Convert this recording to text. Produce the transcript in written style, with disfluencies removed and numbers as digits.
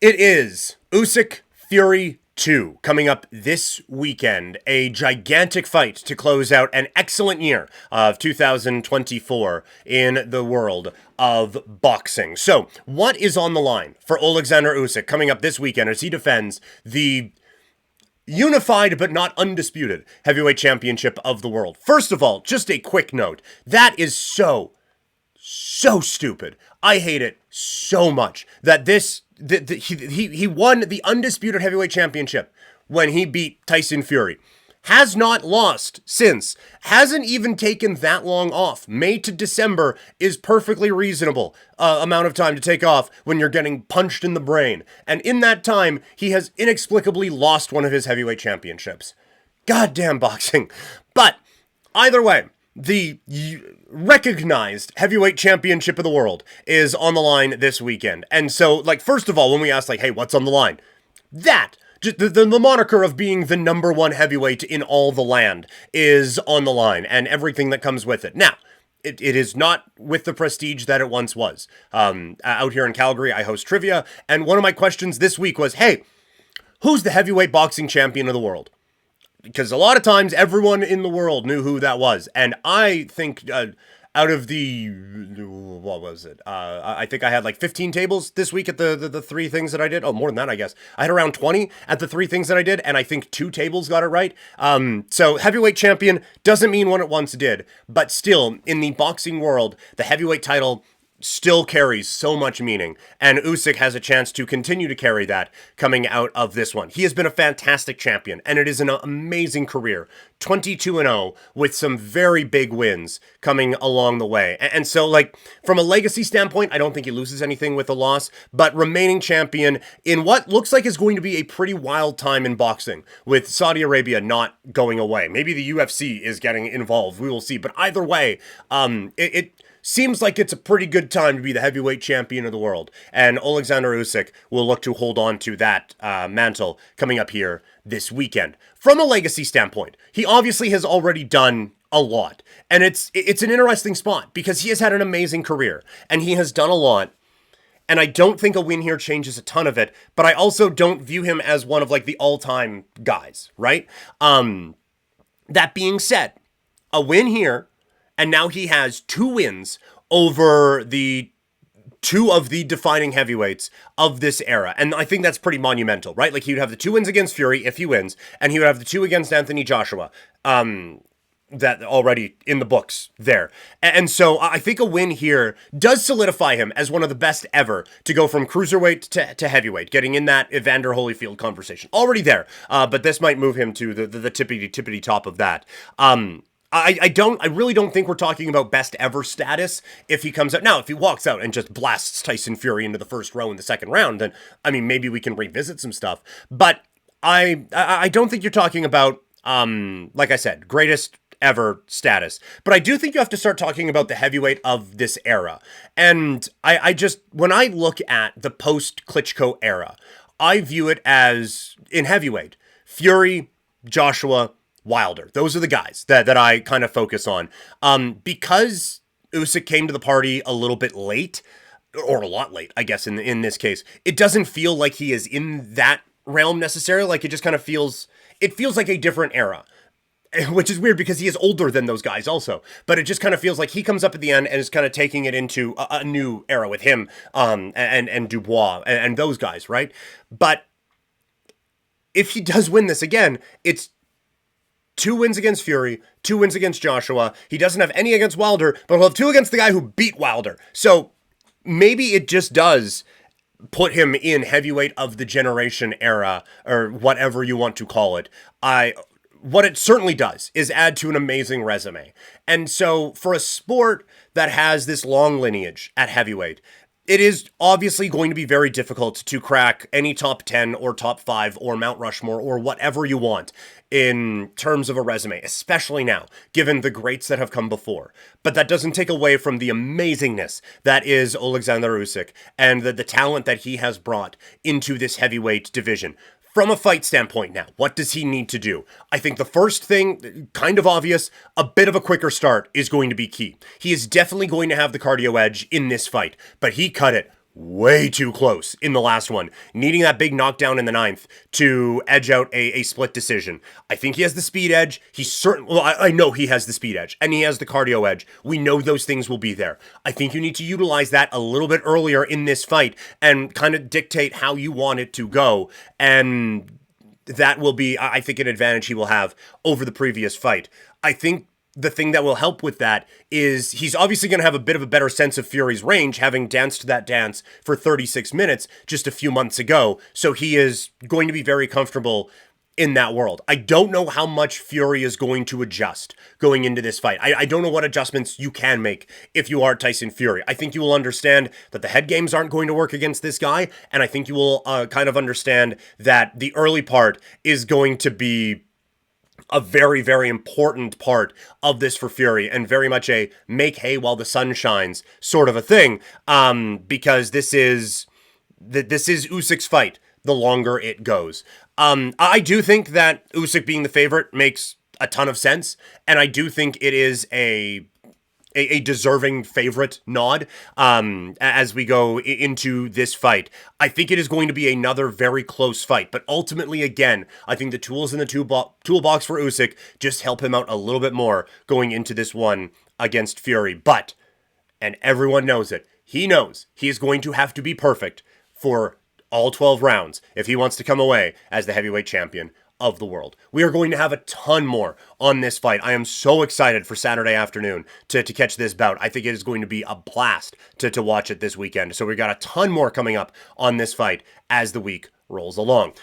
It is Usyk2Fury 2 coming up this weekend. A gigantic fight to close out an excellent year of 2024 in the world of boxing. So, what is on the line for Oleksandr Usyk coming up this weekend as he defends the unified but not undisputed heavyweight championship of the world? First of all, just a quick note. That is so stupid. I hate it so much that he won the undisputed heavyweight championship when he beat Tyson Fury. Has not lost since. Hasn't even taken that long off. May to December is perfectly reasonable amount of time to take off when you're getting punched in the brain. And in that time, he has inexplicably lost one of his heavyweight championships. Goddamn boxing. But either way, the recognized heavyweight championship of the world is on the line this weekend. And so, first of all, when we ask, hey, what's on the line? That, just the moniker of being the number one heavyweight in all the land is on the line, and everything that comes with it. Now, it is not with the prestige that it once was. Out here in Calgary, I host trivia, and one of my questions this week was, hey, who's the heavyweight boxing champion of the world? Because a lot of times, everyone in the world knew who that was. And I think out of the, what was it? I think I had 15 tables this week at the three things that I did. Oh, more than that, I guess. I had around 20 at the three things that I did, and I think 2 tables got it right. So heavyweight champion doesn't mean what it once did. But still, in the boxing world, the heavyweight title still carries so much meaning, and Usyk has a chance to continue to carry that coming out of this one. He has been a fantastic champion, and it is an amazing career. 22-0 with some very big wins coming along the way. And so, from a legacy standpoint, I don't think he loses anything with a loss, but remaining champion in what looks like is going to be a pretty wild time in boxing, with Saudi Arabia not going away. Maybe the UFC is getting involved. We will see. But either way, it seems like it's a pretty good time to be the heavyweight champion of the world. And Oleksandr Usyk will look to hold on to that mantle coming up here this weekend. From a legacy standpoint, he obviously has already done a lot. And it's an interesting spot because he has had an amazing career. And he has done a lot. And I don't think a win here changes a ton of it. But I also don't view him as one of the all-time guys, right? That being said, a win here, and now he has 2 wins over the 2 of the defining heavyweights of this era. And I think that's pretty monumental, right? He would have the 2 wins against Fury if he wins, and he would have the 2 against Anthony Joshua. That already in the books there. And so I think a win here does solidify him as one of the best ever to go from cruiserweight to heavyweight, getting in that Evander Holyfield conversation. Already there, but this might move him to the tippity top of that. I really don't think we're talking about best ever status if he comes out. Now, if he walks out and just blasts Tyson Fury into the first row in the second round, then, maybe we can revisit some stuff. But I don't think you're talking about, like I said, greatest ever status. But I do think you have to start talking about the heavyweight of this era. And I just, when I look at the post-Klitschko era, I view it as, in heavyweight, Fury, Joshua, Wilder. Those are the guys that I kind of focus on. Because Usyk came to the party a little bit late, or a lot late, I guess, in this case, it doesn't feel like he is in that realm necessarily. It just kind of feels like a different era, which is weird because he is older than those guys also. But it just kind of feels like he comes up at the end and is kind of taking it into a new era with him, and Dubois and those guys, right? But if he does win this again, it's 2 wins against Fury, 2 wins against Joshua. He doesn't have any against Wilder, but he'll have 2 against the guy who beat Wilder. So maybe it just does put him in heavyweight of the generation era, or whatever you want to call it. What it certainly does is add to an amazing resume. And so for a sport that has this long lineage at heavyweight, it is obviously going to be very difficult to crack any top 10 or top 5 or Mount Rushmore or whatever you want in terms of a resume, especially now, given the greats that have come before. But that doesn't take away from the amazingness that is Oleksandr Usyk and the talent that he has brought into this heavyweight division. From a fight standpoint now, what does he need to do? I think the first thing, kind of obvious, a bit of a quicker start is going to be key. He is definitely going to have the cardio edge in this fight, but he cut it way too close in the last one, needing that big knockdown in the ninth to edge out a split decision. I think he has the speed edge. He's certain. Well, I know he has the speed edge and he has the cardio edge. We know those things will be there. I think you need to utilize that a little bit earlier in this fight and kind of dictate how you want it to go. And that will be, I think, an advantage he will have over the previous fight. I think the thing that will help with that is he's obviously going to have a bit of a better sense of Fury's range, having danced that dance for 36 minutes just a few months ago. So he is going to be very comfortable in that world. I don't know how much Fury is going to adjust going into this fight. I don't know what adjustments you can make if you are Tyson Fury. I think you will understand that the head games aren't going to work against this guy, and I think you will kind of understand that the early part is going to be a very, very important part of this for Fury, and very much a make hay while the sun shines sort of a thing, because this is Usyk's fight the longer it goes. I do think that Usyk being the favorite makes a ton of sense, and I do think it is a deserving favorite nod as we go into this fight. I think it is going to be another very close fight, but ultimately, again, I think the tools in the toolbox for Usyk just help him out a little bit more going into this one against Fury. But, and everyone knows it, he knows he is going to have to be perfect for all 12 rounds if he wants to come away as the heavyweight champion of the world. We are going to have a ton more on this fight. I am so excited for Saturday afternoon to catch this bout. I think it is going to be a blast to watch it this weekend. So we got a ton more coming up on this fight as the week rolls along.